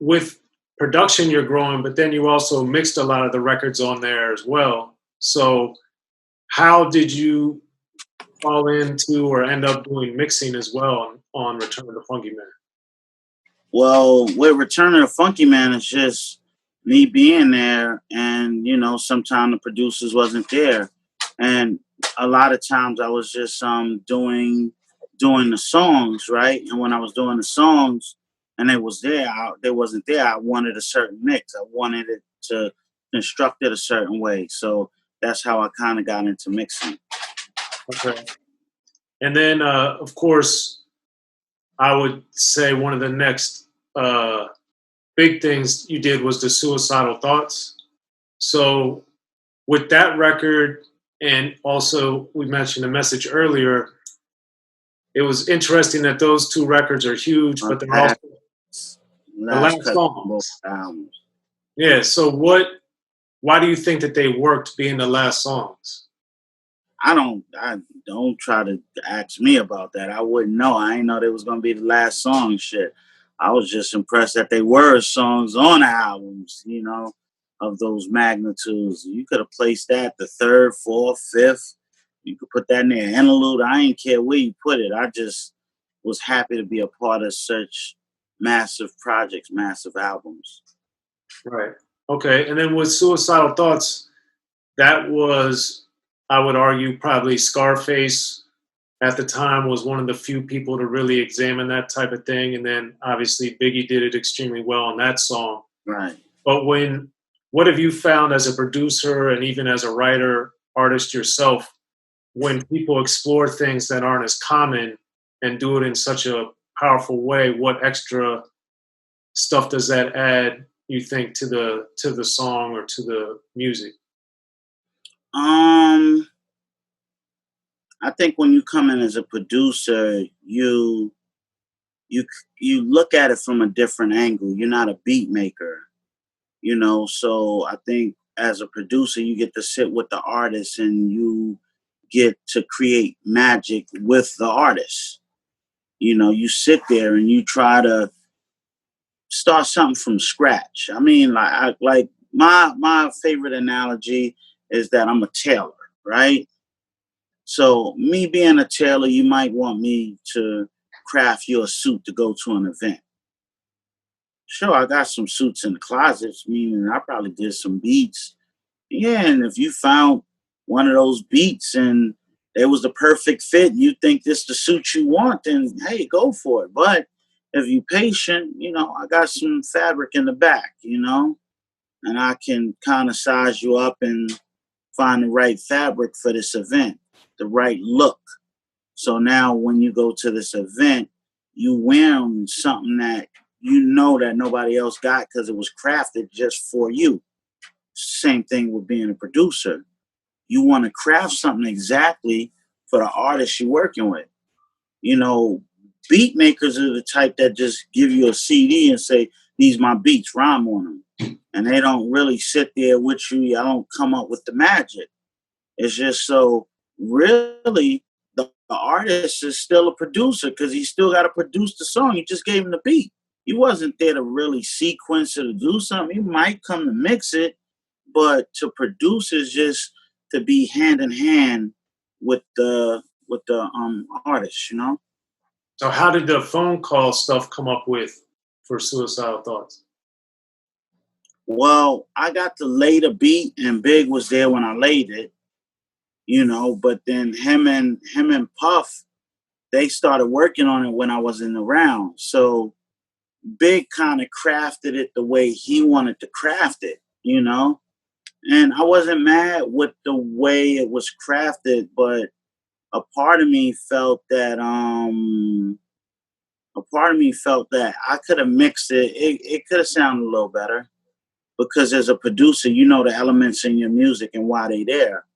with production you're growing, but then you also mixed a lot of the records on there as well. So how did you fall into or end up doing mixing as well on Return of the Funky Man? Well, with Return of the Funky Man, it's just me being there, and sometimes the producers wasn't there, and a lot of times I was just doing the songs, right? And when I was doing the songs, and they wasn't there. I wanted a certain mix. I wanted it to construct it a certain way. So that's how I kind of got into mixing. Okay, and then of course, I would say one of the next big things you did was the Suicidal Thoughts. So with that record, and also we mentioned the message earlier, it was interesting that those two records are huge, but they're also the last songs. Yeah. So why do you think that they worked being the last songs? I don't try to ask me about that. I wouldn't know. I didn't know they was gonna be the last song. Shit. I was just impressed that they were songs on the albums, of those magnitudes. You could have placed that the third, fourth, fifth. You could put that in there interlude. I ain't care where you put it. I just was happy to be a part of such massive projects, massive albums. Right. Okay. And then with Suicidal Thoughts, that was, I would argue, probably Scarface at the time was one of the few people to really examine that type of thing. And then obviously Biggie did it extremely well on that song. Right. But what have you found as a producer and even as a writer, artist yourself, when people explore things that aren't as common and do it in such a powerful way, what extra stuff does that add, you think, to the song or to the music? I think when you come in as a producer, you look at it from a different angle. You're not a beat maker, so I think as a producer, you get to sit with the artist and you get to create magic with the artist. You sit there and you try to start something from scratch. I mean, like my favorite analogy is that I'm a tailor, right? So me being a tailor, you might want me to craft you a suit to go to an event. Sure, I got some suits in the closets, meaning I probably did some beats. Yeah, and if you found one of those beats and it was the perfect fit, and you think this the suit you want, then hey, go for it. But if you patient, I got some fabric in the back, and I can kind of size you up and find the right fabric for this event, the right look. So now when you go to this event, you wearing something that that nobody else got because it was crafted just for you. Same thing with being a producer. You want to craft something exactly for the artist you're working with. Beat makers are the type that just give you a CD and say, these my beats, rhyme on them. And they don't really sit there with you. I don't come up with the magic. It's just so really the artist is still a producer because he still got to produce the song. You just gave him the beat. He wasn't there to really sequence it or do something. He might come to mix it, but to produce is just to be hand in hand with the artist, So how did the phone call stuff come up with for Suicidal Thoughts? Well, I got to lay the beat and Big was there when I laid it, but then him and Puff, they started working on it when I wasn't around. So Big kind of crafted it the way he wanted to craft it, and I wasn't mad with the way it was crafted, but a part of me felt that I could have mixed it. It could have sounded a little better because as a producer, the elements in your music and why they there.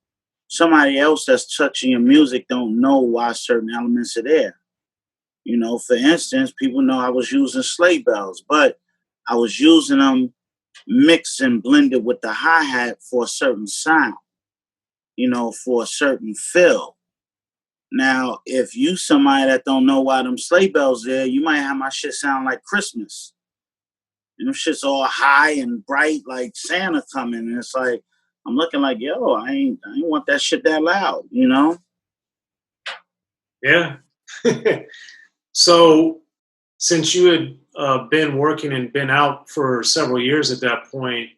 Somebody else that's touching your music don't know why certain elements are there. For instance, people know I was using sleigh bells, but I was using them mixed and blended with the hi-hat for a certain sound, for a certain feel. Now, if you somebody that don't know why them sleigh bells there, you might have my shit sound like Christmas. And them shit's all high and bright like Santa coming. And it's like, I'm looking like, yo, I ain't want that shit that loud, you know? Yeah. So since you had been working and been out for several years at that point,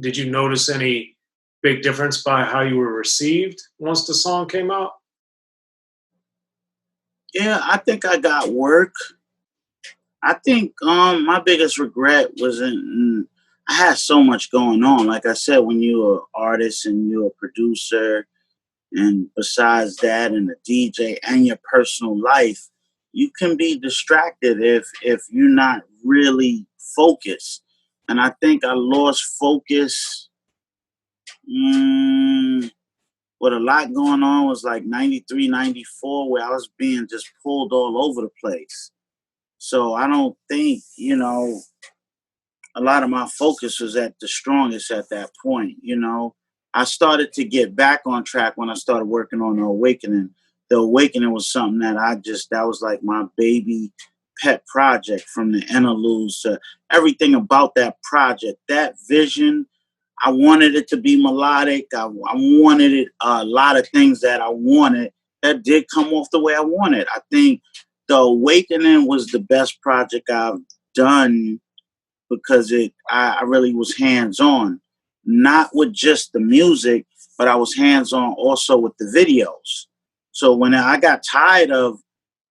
did you notice any big difference by how you were received once the song came out? Yeah, I think I got work. I think my biggest regret was I had so much going on. Like I said, when you're an artist and you're a producer, and besides that, and a DJ and your personal life, you can be distracted if you're not really focused. And I think I lost focus. With a lot going on was like 93, 94, where I was being just pulled all over the place. So I don't think, a lot of my focus was at the strongest at that point. I started to get back on track when I started working on The Awakening. The Awakening was something that was like my baby pet project, from the interludes to everything about that project. That vision, I wanted it to be melodic. I wanted it, a lot of things that I wanted that did come off the way I wanted. I think The Awakening was the best project I've done because I really was hands on, not with just the music, but I was hands on also with the videos. So when I got tired of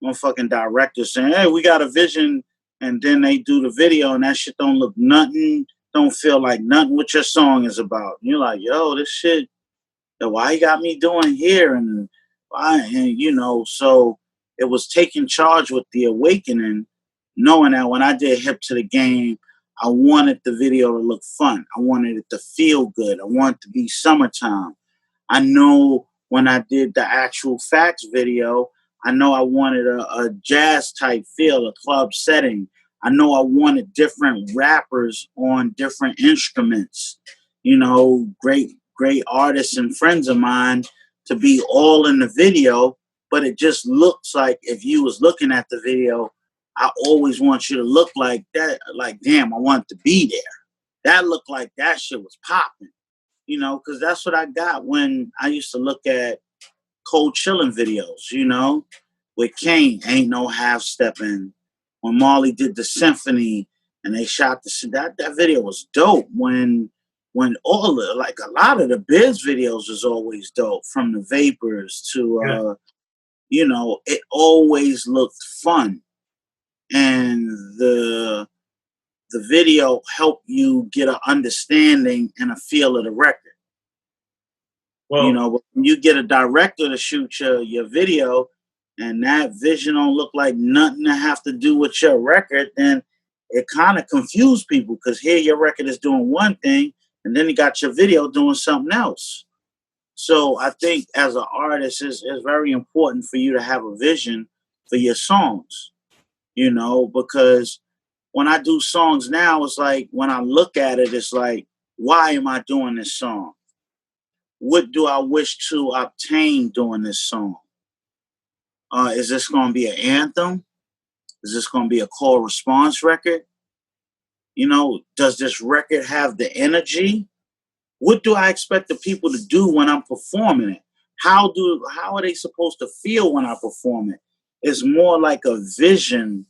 motherfucking directors saying, "Hey, we got a vision," and then they do the video and that shit don't look nothing, don't feel like nothing what your song is about. And you're like, yo, this shit, why you got me doing here? And why, and so it was taking charge with The Awakening, knowing that when I did Hip to the Game, I wanted the video to look fun. I wanted it to feel good. I wanted it to be summertime. I know when I did the actual Facts video, I know I wanted a jazz type feel, a club setting. I know I wanted different rappers on different instruments, great artists and friends of mine to be all in the video, but it just looks like, if you was looking at the video, I always want you to look like that, like, damn, I want to be there. That looked like that shit was popping, because that's what I got when I used to look at Cold Chillin' videos, with Kane, Ain't No Half Stepping. When Marley did the symphony and they shot that video was dope. When all the, like, a lot of the Biz videos was always dope, from the Vapors to it always looked fun. And the video helped you get an understanding and a feel of the record. Well, But when you get a director to shoot your video and that vision don't look like nothing to have to do with your record, then it kind of confused people, because here your record is doing one thing and then you got your video doing something else. So I think as an artist, it's very important for you to have a vision for your songs, because when I do songs now, it's like, when I look at it, it's like, why am I doing this song? What do I wish to obtain doing this song? Is this going to be an anthem? Is this going to be a call response record? Does this record have the energy? What do I expect the people to do when I'm performing it? How are they supposed to feel when I perform it? It's more like a vision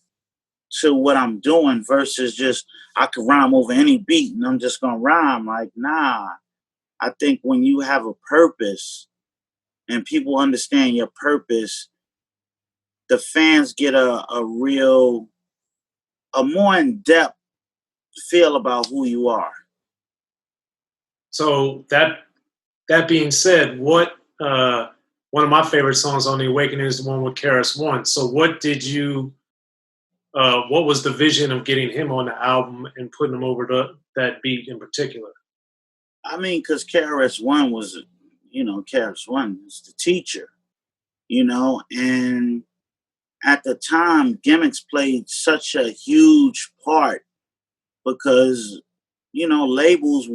to what I'm doing versus just, I could rhyme over any beat and I'm just going to rhyme. Like, nah. I think when you have a purpose and people understand your purpose, the fans get a more in-depth feel about who you are. so that being said, what one of my favorite songs on The Awakening is the one with KRS-One. So what was the vision of getting him on the album and putting him over that beat in particular? I mean, because KRS-One was, KRS-One is the teacher, and at the time, gimmicks played such a huge part because, labels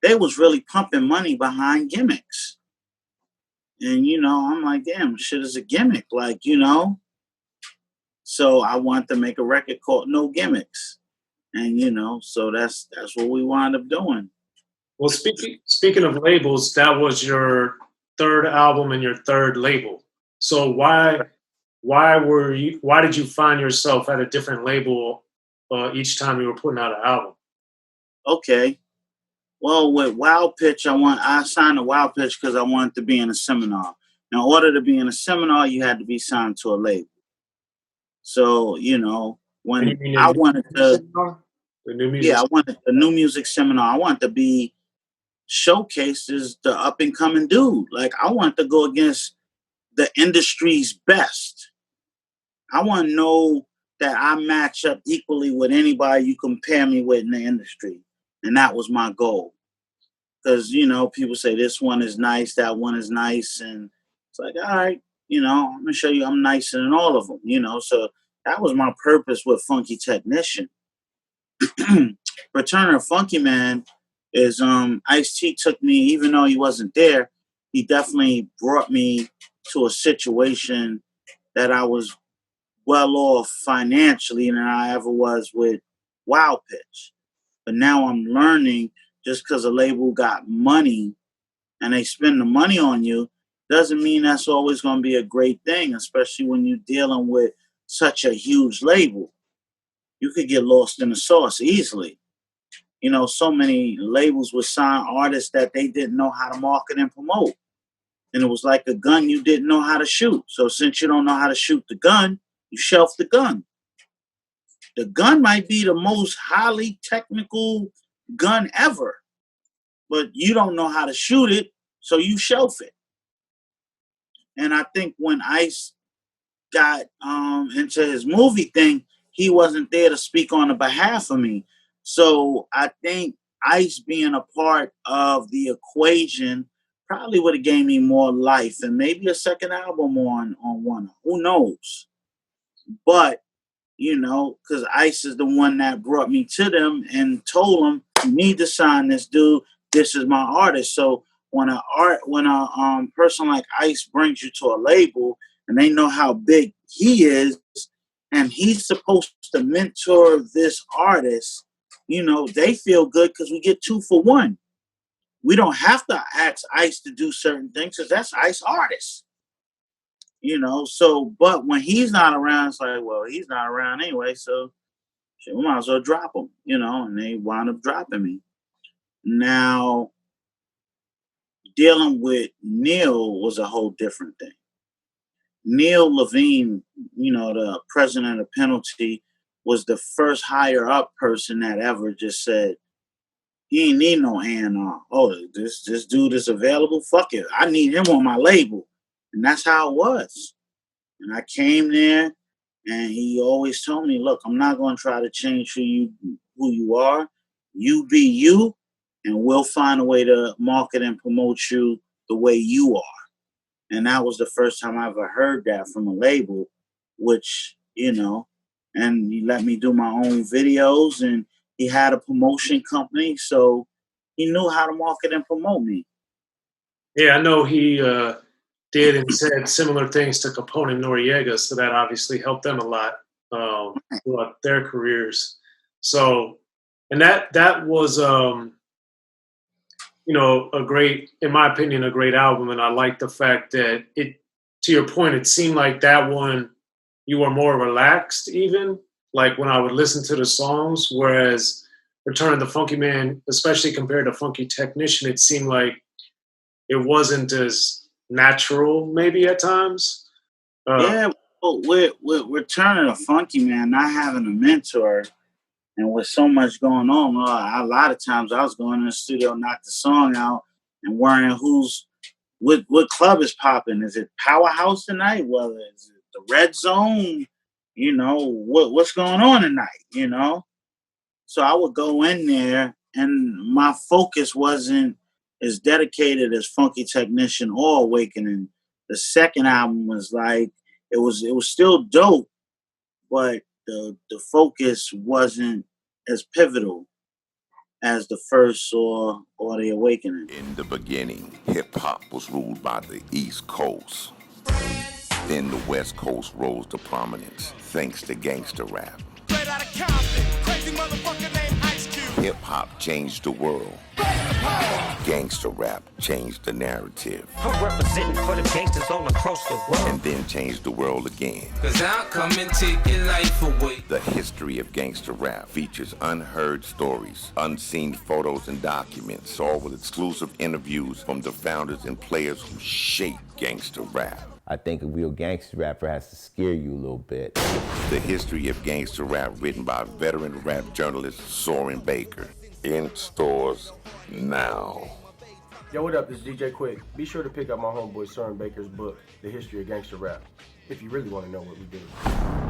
they was really pumping money behind gimmicks. And, I'm like, damn, shit is a gimmick, like, so I wanted to make a record called No Gimmicks. And so that's what we wound up doing. Well, speaking of labels, that was your third album and your third label. So why did you find yourself at a different label each time you were putting out an album? Okay. Well, with Wild Pitch, I signed a Wild Pitch because I wanted to be in a seminar. In order to be in a seminar, you had to be signed to a label. So, when I wanted to, the new music, I wanted the new music seminar. I wanted to be showcased as the up and coming dude. Like, I wanted to go against the industry's best. I want to know that I match up equally with anybody you compare me with in the industry. And that was my goal. Because, people say this one is nice, that one is nice. And it's like, all right, I'm going to show you I'm nicer than all of them, So that was my purpose with Funky Technician. Return of Funky Man is Ice-T took me, even though he wasn't there, he definitely brought me to a situation that I was well off financially than I ever was with Wild Pitch. But now I'm learning, just because a label got money and they spend the money on you doesn't mean that's always going to be a great thing, especially when you're dealing with such a huge label. You could get lost in the sauce easily. So many labels would sign artists that they didn't know how to market and promote. And it was like a gun you didn't know how to shoot. So since you don't know how to shoot the gun, you shelf the gun. The gun might be the most highly technical gun ever, but you don't know how to shoot it, so you shelf it. And I think when Ice got into his movie thing, he wasn't there to speak on the behalf of me. So I think Ice being a part of the equation probably would have gave me more life and maybe a second album on one. Who knows? But, because Ice is the one that brought me to them and told them, you need to sign this dude. This is my artist. So when a person like Ice brings you to a label and they know how big he is and he's supposed to mentor this artist, they feel good because we get 2 for 1. We don't have to ask Ice to do certain things because that's Ice artist. So, but when he's not around, it's like, well, he's not around anyway, so shit, we might as well drop him, and they wound up dropping me. Now, dealing with Neil was a whole different thing. Neil Levine, the president of Penalty, was the first higher up person that ever just said, he ain't need no A&R. Oh, this dude is available? Fuck it. I need him on my label. And that's how it was. And I came there and he always told me, look, I'm not going to try to change who you are. You be you, and we'll find a way to market and promote you the way you are. And that was the first time I ever heard that from a label, which, and he let me do my own videos, and he had a promotion company, so he knew how to market and promote me. Yeah, I know he did and said similar things to Capone and Noriega, so that obviously helped them a lot throughout their careers. So, and that was, a great, in my opinion, a great album, and I like the fact that to your point, it seemed like that one you were more relaxed, even like when I would listen to the songs, whereas Return of the Funky Man, especially compared to Funky Technician, it seemed like it wasn't as natural maybe at times. Yeah, well, with Return of the Funky Man, not having a mentor and with so much going on, a lot of times I was going in the studio, knock the song out and worrying what club is popping. Is it Powerhouse tonight? Well, is it the Red Zone? What's going on tonight, So I would go in there and my focus wasn't as dedicated as Funky Technician or Awakening. The second album was like, it was still dope, but the focus wasn't as pivotal as the first or the Awakening. In the beginning, hip-hop was ruled by the East Coast. Then the West Coast rose to prominence thanks to gangster rap. Straight out of Compton, crazy motherfucker. Hip-hop changed the world. Gangster rap changed the narrative. I'm representing for the gangsters all across the world. And then changed the world again. Cause I'll come and take your life away. The history of gangster rap features unheard stories, unseen photos and documents, all with exclusive interviews from the founders and players who shaped gangster rap. I think a real gangster rapper has to scare you a little bit. The history of gangster rap written by veteran rap journalist Soren Baker. In stores now. Yo, what up? This is DJ Quick. Be sure to pick up my homeboy Soren Baker's book, The History of Gangster Rap, if you really want to know what we do.